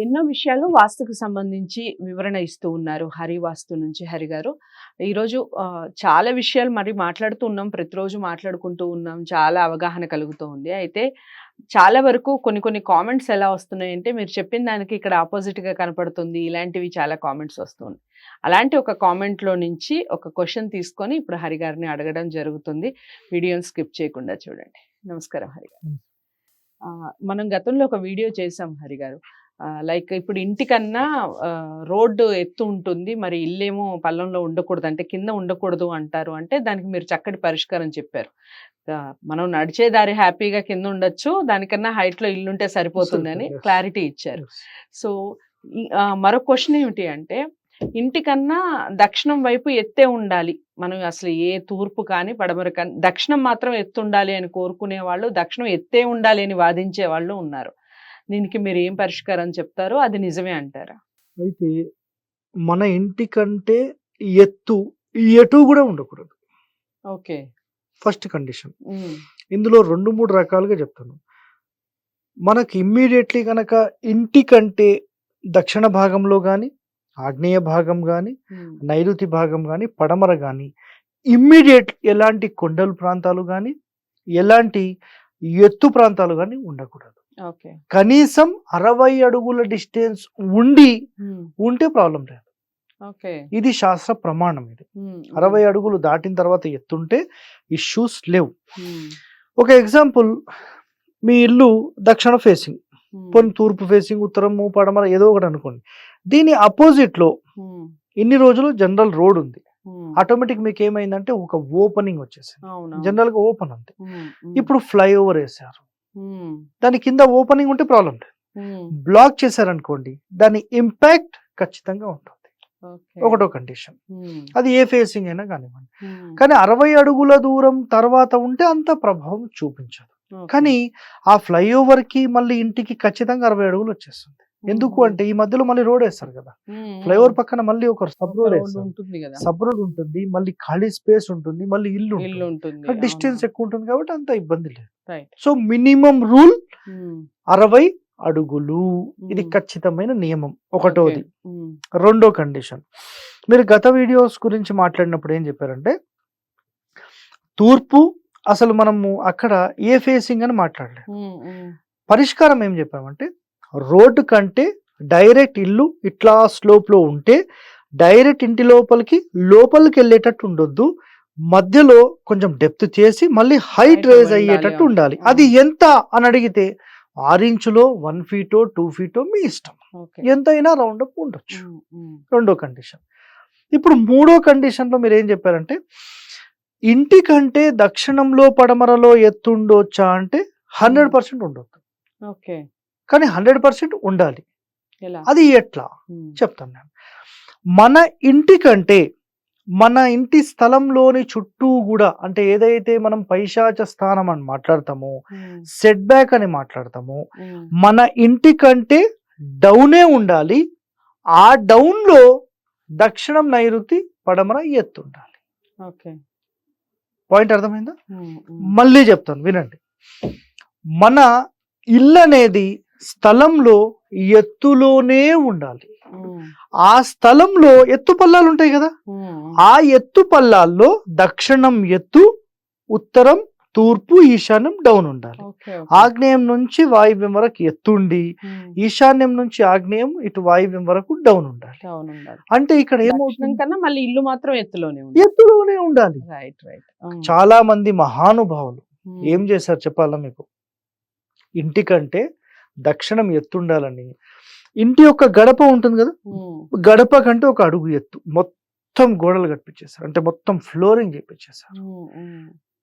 ఎన్నో విషయాలు వాస్తుకు సంబంధించి వివరణ ఇస్తూ ఉన్నారు హరి వాస్తు నుంచి హరి గారు. ఈరోజు చాలా విషయాలు మరి మాట్లాడుతూ ఉన్నాం, ప్రతిరోజు మాట్లాడుకుంటూ ఉన్నాం, చాలా అవగాహన కలుగుతూ ఉంది. అయితే చాలా వరకు కొన్ని కొన్ని కామెంట్స్ ఎలా వస్తున్నాయంటే, మీరు చెప్పిన దానికి ఇక్కడ ఆపోజిట్గా కనపడుతుంది, ఇలాంటివి చాలా కామెంట్స్ వస్తున్నాయి. అలాంటి ఒక కామెంట్లో నుంచి ఒక క్వశ్చన్ తీసుకొని ఇప్పుడు హరి గారిని అడగడం జరుగుతుంది. వీడియోని స్కిప్ చేయకుండా చూడండి. నమస్కారం హరి గారు. మనం గతంలో ఒక వీడియో చేసాం హరి గారు. లైక్ ఇప్పుడు ఇంటికన్నా రోడ్డు ఎత్తు ఉంటుంది, మరి ఇల్లేమో పల్లంలో ఉండకూడదు, అంటే కింద ఉండకూడదు అంటారు. అంటే దానికి మీరు చక్కటి పరిష్కారం చెప్పారు. మనం నడిచే దారి హ్యాపీగా కింద ఉండొచ్చు, దానికన్నా హైట్లో ఇల్లుంటే సరిపోతుంది అని క్లారిటీ ఇచ్చారు. సో మరో క్వశ్చన్ ఏమిటి అంటే, ఇంటికన్నా దక్షిణం వైపు ఎత్తే ఉండాలి, మనం అసలు ఏ తూర్పు కానీ పడమర కానీ దక్షిణం మాత్రం ఎత్తు ఉండాలి అని కోరుకునే వాళ్ళు, దక్షిణం ఎత్తే ఉండాలి అని వాదించే వాళ్ళు ఉన్నారు. దీనికి మీరు ఏం పరిష్కారం చెప్తారో, అది నిజమే అంటారా? అయితే మన ఇంటికంటే ఎత్తు ఎటు కూడా ఉండకూడదు. Okay, first condition. ఇందులో 2-3 రకాలుగా చెప్తాను. మనకి ఇమ్మీడియట్లీ కనుక ఇంటికంటే దక్షిణ భాగంలో కానీ, ఆగ్నేయ భాగం కానీ, నైరుతి భాగం కానీ, పడమర కానీ ఇమ్మీడియట్ ఎలాంటి కొండల ప్రాంతాలు కానీ, ఎలాంటి ఎత్తు ప్రాంతాలు కానీ ఉండకూడదు. కనీసం 60 అడుగుల డిస్టెన్స్ ఉంటే ప్రాబ్లం లేదు. ఇది శాస్త్ర ప్రమాణం. ఇది 60 అడుగులు దాటిన తర్వాత ఎత్తుంటే ఇష్యూస్ లేవు. ఒక ఎగ్జాంపుల్, మీ ఇల్లు దక్షిణ ఫేసింగ్, కొన్ని తూర్పు ఫేసింగ్, ఉత్తరము, పడమర ఏదో ఒకటి అనుకోండి. దీని అపోజిట్ లో ఇన్ని రోజులు జనరల్ రోడ్ ఉంది. ఆటోమేటిక్ మీకు ఏమైందంటే ఒక ఓపెనింగ్ వచ్చేసింది. జనరల్ గా ఓపెన్ ఉంది. ఇప్పుడు ఫ్లైఓవర్ వేసారు, దాని కింద ఓపెనింగ్ ఉంటే ప్రాబ్లం లేదు. బ్లాక్ చేశారనుకోండి, దాని ఇంపాక్ట్ ఖచ్చితంగా ఉంటుంది. ఒకటో కండిషన్. అది ఏ ఫేసింగ్ అయినా కానివ్వండి. కానీ 60 అడుగుల దూరం తర్వాత ఉంటే అంత ప్రభావం చూపించదు. కానీ ఆ ఫ్లైఓవర్ కి మళ్ళీ ఇంటికి ఖచ్చితంగా 60 అడుగులు వచ్చేస్తుంది. ఎందుకు అంటే ఈ మధ్యలో మళ్ళీ రోడ్ వేస్తారు కదా, ఫ్లైఓవర్ పక్కన మళ్ళీ ఒక సబ్ రోడ్ ఉంటుంది, మళ్ళీ ఖాళీ స్పేస్ ఉంటుంది, మళ్ళీ ఇల్లు ఉంటుంది, డిస్టెన్స్ ఎక్కువ ఉంటుంది కాబట్టి అంత ఇబ్బంది లేదు. సో మినిమం రూల్ 60 అడుగులు, ఇది ఖచ్చితమైన నియమం. ఒకటోది. రెండో కండిషన్, మీరు గత వీడియోస్ గురించి మాట్లాడినప్పుడు ఏం చెప్పారంటే, తూర్పు అసలు మనము అక్కడ ఏ ఫేసింగ్ అని మాట్లాడలేదు. పరిష్కారం ఏం చెప్పామంటే, రోడ్డు కంటే డైరెక్ట్ ఇల్లు ఇట్లా స్లోప్ లో ఉంటే డైరెక్ట్ ఇంటి లోపలికి వెళ్ళేటట్టు ఉండొద్దు, మధ్యలో కొంచెం డెప్త్ చేసి మళ్ళీ హైట్ రేజ్ అయ్యేటట్టు ఉండాలి. అది ఎంత అని అడిగితే 6 ఇంచులో 1 ఫీటో 2 ఫీటో మీ ఇష్టం, ఎంతైనా రౌండ్ అప్ ఉండొచ్చు. రెండో కండిషన్. ఇప్పుడు మూడో కండిషన్ లో మీరు ఏం చెప్పారంటే, ఇంటి కంటే దక్షిణంలో పడమరలో ఎత్తు ఉండొచ్చా అంటే 100% ఉండొద్దు, కానీ 100% ఉండాలి. అది ఎట్లా చెప్తాను నేను. మన ఇంటి కంటే మన ఇంటి స్థలంలోని చుట్టూ కూడా, అంటే ఏదైతే మనం పైశాచ స్థానం అని మాట్లాడతామో, సెట్ బ్యాక్ అని మాట్లాడతామో, మన ఇంటి కంటే డౌనే ఉండాలి. ఆ డౌన్ లో దక్షిణం, నైరుతి, పడమర ఎత్తు ఉండాలి. పాయింట్ అర్థమైందా? మళ్ళీ చెప్తాను వినండి. మన ఇల్లు అనేది స్థలంలో ఎత్తులోనే ఉండాలి. ఆ స్థలంలో ఎత్తు పల్లాలు ఉంటాయి కదా, ఆ ఎత్తు పల్లాల్లో దక్షిణం ఎత్తు, ఉత్తరం, తూర్పు, ఈశాన్యం డౌన్ ఉండాలి. ఆగ్నేయం నుంచి వాయువ్యం వరకు ఎత్తుండి, ఈశాన్యం నుంచి ఆగ్నేయం ఇటు వాయువ్యం వరకు డౌన్ ఉండాలి. అంటే ఇక్కడ ఏమవుతుంది, మళ్ళీ ఇల్లు మాత్రం ఎత్తులోనే ఉండాలి. చాలా మంది మహానుభావులు ఏం చేశారు చెప్పాలా మీకు, ఇంటికంటే దక్షిణం ఎత్తుండాలని ఇంటి యొక్క గడప ఉంటుంది కదా, గడప కంటే ఒక అడుగు ఎత్తు మొత్తం గోడలు కట్టించేశారు, అంటే మొత్తం ఫ్లోరింగ్ చేపించేశారు.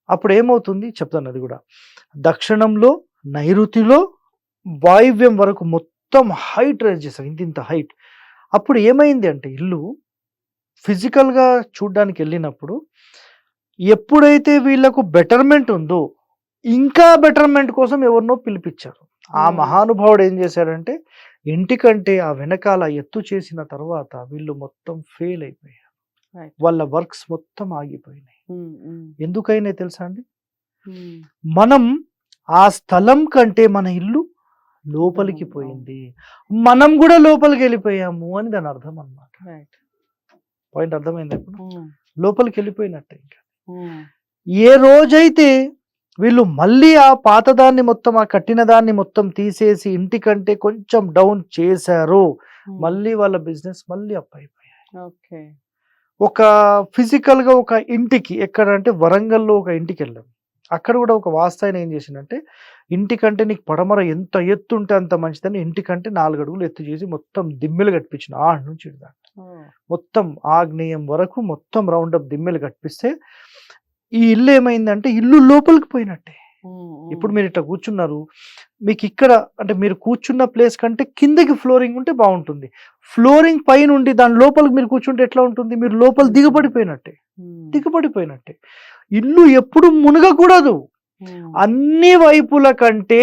అప్పుడు ఏమవుతుంది చెప్తాను. అది కూడా దక్షిణంలో, నైరుతిలో, వాయువ్యం వరకు మొత్తం హైట్ రైజ్ చేశారు, ఇంత హైట్. అప్పుడు ఏమైంది అంటే, ఇల్లు ఫిజికల్ గా చూడడానికి వెళ్ళినప్పుడు ఎప్పుడైతే వీళ్ళకు బెటర్మెంట్ ఉందో, ఇంకా బెటర్మెంట్ కోసం ఎవరినో పిలిపించారు. ఆ మహానుభావుడు ఏం చేశాడంటే, ఇంటికంటే ఆ వెనకాల ఎత్తు చేసిన తర్వాత వీళ్ళు మొత్తం ఫెయిల్ అయిపోయారు, వాళ్ళ వర్క్స్ మొత్తం ఆగిపోయినాయి. ఎందుకైనా తెలుసా అండి, మనం ఆ స్థలం కంటే మన ఇల్లు లోపలికి అవును. పోయింది. మనం కూడా లోపలికి వెళ్ళిపోయాము అని దాని అర్థం అన్నమాట. రైట్. పాయింట్ అర్థమైందా ఇప్పుడు? హ్మ్. లోపలికి వెళ్ళిపోయినట్టే ఇంకా. హ్మ్. ఏ రోజైతే వీళ్ళు మళ్ళీ ఆ పాతదాన్ని మొత్తం, ఆ కట్టిన దాన్ని మొత్తం తీసేసి ఇంటికంటే కొంచెం డౌన్ చేశారో, హ్మ్. మళ్ళీ వాళ్ళ బిజినెస్ మళ్ళీ అప్ అయిపోయాయి. ఓకే. ఒక ఫిజికల్‌గా ఒక ఇంటికి ఎక్కడంటే వరంగల్‌లో ఒక ఇంటికెళ్ళాం. అక్కడ కూడా ఒక వాస్తాయన ఏం చేసిండంటే, ఇంటికంటే నీకు పడమర ఎంత ఎత్తు ఉంటే అంత మంచిదని ఇంటికంటే 4 అడుగులు ఎత్తు చేసి మొత్తం దిమ్మెలు కట్టిపించిండు. ఆడ నుంచి ఈడ దాకా. ఓహ్! మొత్తం ఆగ్నేయం వరకు మొత్తం రౌండప్ దిమ్మెలు కట్టిపిస్తే, ఈ ఇల్లు ఏమైందంటే ఇల్లు లోపలికి పోయినట్టే. హ్మ్. ఇప్పుడు హ్మ్. మీరు ఇట్లా కూర్చున్నారు. మీకిక్కడ అంటే మీరు కూర్చున్న ప్లేస్ కంటే కిందకి ఫ్లోరింగ్ ఉంటే బావుంటుంది. ఫ్లోరింగ్ పైనుండి దాని లోపలికి మీరు కూర్చుంటే ఎట్లా ఉంటుంది? మీరు లోపల ఉంటుంది. దిగబడిపోయినట్టే. హ్మ్. దిగబడిపోయినట్టే. ఇల్లు ఎప్పుడు మునగకూడదు. హ్మ్. అన్ని వైపుల కంటే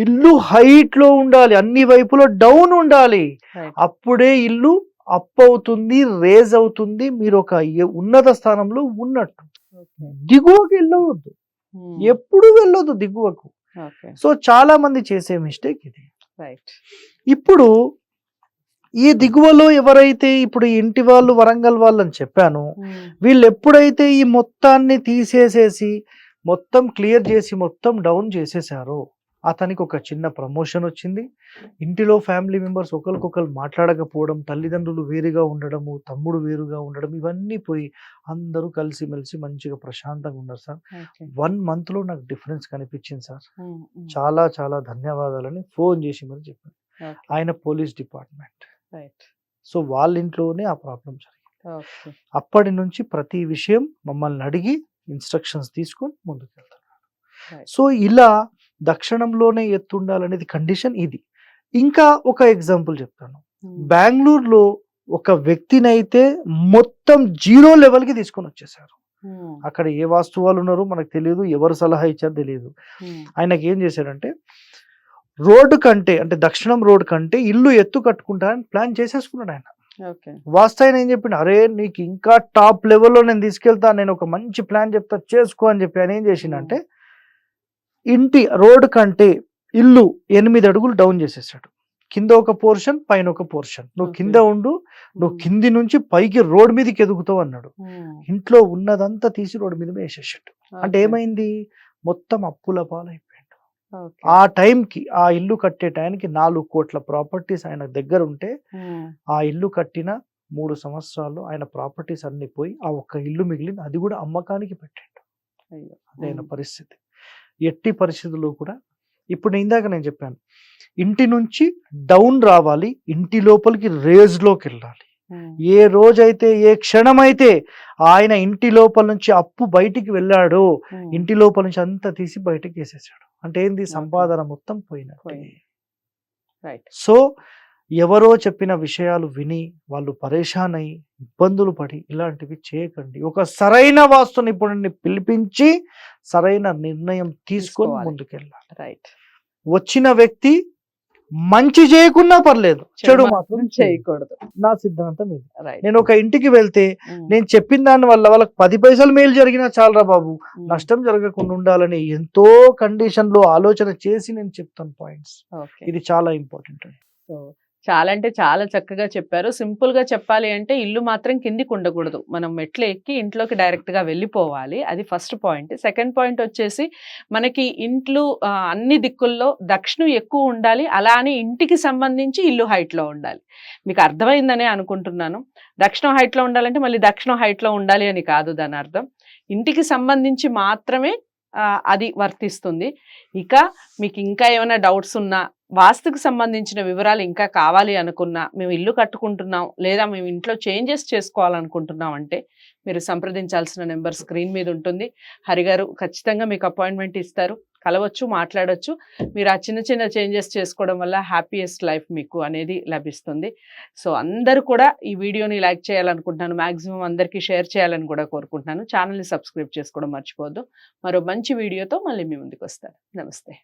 ఇల్లు హైట్‌లో ఉండాలి. అన్ని వైపులా డౌన్ ఉండాలి. రైట్. అప్పుడే ఇల్లు అప్ అవుతుంది, రేజ్ అవుతుంది. మీరొక ఉన్నత స్థానంలో ఉన్నట్టు. ఓకే. దిగువకి వెళ్ళవద్దు. హ్మ్. ఎప్పుడు వెళ్ళొద్దు దిగువకు. ఓకే. సో చాలా మంది చేసే మిస్టేక్ ఇది. రైట్. ఇప్పుడు ఈ దిగువలో ఎవరైతే ఇప్పుడు ఈ ఇంటి వాళ్ళు వరంగల్ వాళ్ళని చెప్పానో, హ్మ్. వీళ్ళెప్పుడైతే ఈ మొత్తాన్ని తీసేసేసి, మొత్తం క్లియర్ చేసి, మొత్తం డౌన్ చేసేసారో, అతనికి ఒక చిన్న ప్రమోషన్ వచ్చింది. ఇంటిలో ఫ్యామిలీ మెంబర్స్ ఒకరికొకరు మాట్లాడకపోవడం, తల్లిదండ్రులు వేరుగా ఉండడము, తమ్ముడు వేరుగా ఉండడం, ఇవన్నీ పోయి అందరూ కలిసిమెలిసి మంచిగా ప్రశాంతంగా ఉన్నారు సార్. ఓకే. 1 మంత్‌లో నాకు డిఫరెన్స్ కనిపించింది సార్. హ్మ్. హ్మ్. చాలా చాలా ధన్యవాదాలని ఫోన్ చేసి మరి చెప్పాను. ఓకే. ఆయన పోలీస్ డిపార్ట్మెంట్. రైట్. సో వాళ్ళ ఇంట్లోనే ఆ ప్రాబ్లమ్ జరిగింది. ఓకే. అప్పటి నుంచి ప్రతి విషయం మమ్మల్ని అడిగి ఇన్‌స్ట్రక్షన్స్ తీసుకొని ముందుకెళ్తున్నారు. రైట్. సో ఇలా దక్షిణంలోనే ఎత్తుండాలనేది కండిషన్ ఇది. ఇంకా ఒక ఎగ్జాంపుల్ చెప్తాను. హ్మ్. బెంగుళూరులో ఒక వ్యక్తినైతే మొత్తం జీరో లెవెల్‌కి తీసుకొనొచ్చేసారు. హ్మ్. అక్కడ ఏ వాస్తు వాళ్ళున్నారో మనకు తెలీదు. ఎవరు సలహా ఇచ్చారో తెలీదు. హ్మ్. ఆయనకేం చేశారంటే రోడ్డు కంటే అంటే దక్షిణం రోడ్ కంటే ఇల్లు ఎత్తు కట్టుకుంటా అని ప్లాన్ చేసేసుకున్నాడు ఆయన. ఓకే. వాస్తవాయన ఏం చెప్పిండు, "అరే! నీకు ఇంకా టాప్ లెవెల్‌లో నేను తీసుకెళ్తా. నేను ఒక మంచి ప్లాన్ చెప్తా చేసుకో" అని చెప్పి ఆయన ఏం చేసిండంటే, ఇంటి రోడ్ కంటే ఇల్లు 8 అడుగులు డౌన్ చేసేసాడు. కింద ఒక పోర్షన్, పైన ఒక పోర్షన్. "నువ్వు ఓకే. కింద ఉండు. నువ్వు హ్మ్. కింది నుంచి పైకి రోడ్ మీదకి ఎదుగుతావు" అన్నాడు. హ్మ్. ఇంట్లో ఉన్నదంతా తీసి రోడ్ మీద వేసేసాడు. అంటే ఓకే. ఏమైంది? మొత్తం అప్పుల పాలైపోయాడు. ఓకే. ఆ టైంకి ఆ ఇల్లు కట్టే టైంకి 4,00,00,000 ప్రాపర్టీస్ ఆయన దగ్గర ఉంటే, హ్మ్. ఆ ఇల్లు కట్టిన 3 సంవత్సరాల్లో ఆయన ప్రాపర్టీస్ అన్నీ పోయి, ఆ ఒక్క ఇల్లు మిగిలింది. అది కూడా అమ్మకానికి పెట్టాడు. అయ్యో! అదే ఆయన హ్మ్. పరిస్థితి. ఎట్టి పరిస్థితుల్లో కూడా ఇప్పుడు ఇందాక నేను చెప్పాను. ఇంటి నుంచి డౌన్ రావాలి. ఇంటి లోపలికి రేజ్‌లోకెళ్ళాలి. హ్మ్. ఏ రోజైతే, ఏ క్షణమైతే ఆయన ఇంటి లోపల నుంచి అప్పు బయటికి వెళ్ళాడో, హ్మ్. ఇంటి లోపల నుంచి అంతా తీసి బయటకేసేసాడు. అంటే ఏంది? ఓకే. సంపాదన మొత్తం పోయినట్టే. పోయింది. రైట్. సో, ఎవరో చెప్పిన విషయాలు విని, వాళ్ళు పరేషాన్ అయ్యి, ఇబ్బందులు పడి ఇలాంటివి చేయకండి. ఒక సరైన వాస్తు నిపుణుడిని పిలిపించి, సరైన నిర్ణయం తీసుకొని తీసుకోవాలి. ముందుకెళ్ళాలి. రైట్. వచ్చిన వ్యక్తి మంచి చేయకున్నా పర్లేదు. చెడు మాత్రం చేయకూడదు. చేయకూడదు. నా సిద్ధాంతం ఇది. రైట్. నేను ఒక ఇంటికి వెళ్తే, హ్మ్. నేను చెప్పిన దాని వల్ల వాళ్ళకి 10 పైసలు మేలు జరిగినా చాలురా బాబు. హ్మ్. నష్టం జరగకుండా ఉండాలని ఎంతో కండిషన్‌లో ఆలోచన చేసి నేను చెప్తాను పాయింట్స్. ఓకే. ఇది చాలా ఇంపార్టెంట్ అండి. సో, చాలా అంటే చాలా చక్కగా చెప్పారు. సింపుల్‌గా చెప్పాలి అంటే ఇల్లు మాత్రం కిందికి ఉండకూడదు. మనం మెట్లు ఎక్కి ఇంట్లోకి డైరెక్ట్‌గా వెళ్ళిపోవాలి. అది ఫస్ట్ పాయింట్. సెకండ్ పాయింట్ వచ్చేసి మనకి ఇంట్లు అన్ని దిక్కుల్లో దక్షిణం ఎక్కువ ఉండాలి. అలా అని ఇంటికి సంబంధించి ఇల్లు హైట్‌లో ఉండాలి. మీకు అర్థమైందనే అనుకుంటున్నాను. దక్షిణం హైట్‌లో ఉండాలంటే మళ్ళీ దక్షిణం హైట్‌లో ఉండాలి అని కాదు దాని అర్థం. ఇంటికి సంబంధించి మాత్రమే అది వర్తిస్తుంది. ఇక మీకు ఇంకా ఏమైనా డౌట్స్ ఉన్నా వాస్తుకు సంబంధించిన వివరాలు ఇంకా కావాలి అనుకున్నా, మేము ఇల్లు కట్టుకుంటున్నాం లేదా మేము ఇంట్లో చేంజెస్ చేసుకోవాలనుకుంటున్నాం అంటే మీరు సంప్రదించాల్సిన నెంబర్ స్క్రీన్ మీద ఉంటుంది. హరిగారు ఖచ్చితంగా మీకు అపాయింట్మెంట్ ఇస్తారు. కలవచ్చు, మాట్లాడొచ్చు. మీరు ఆ చిన్న చిన్న చేంజెస్ చేసుకోవడం వల్ల హ్యాపీయెస్ట్ లైఫ్ మీకు అనేది లభిస్తుంది. సో అందరూ కూడా ఈ వీడియోని లైక్ చేయాలనుకుంటున్నాను. మాక్సిమం అందరికీ షేర్ చేయాలని కూడా కోరుకుంటున్నాను. ఛానల్ని సబ్స్క్రైబ్ చేసుకోవడం మర్చిపోవద్దు. మరో మంచి వీడియోతో మళ్ళీ మీ ముందుకు వస్తాను. నమస్తే.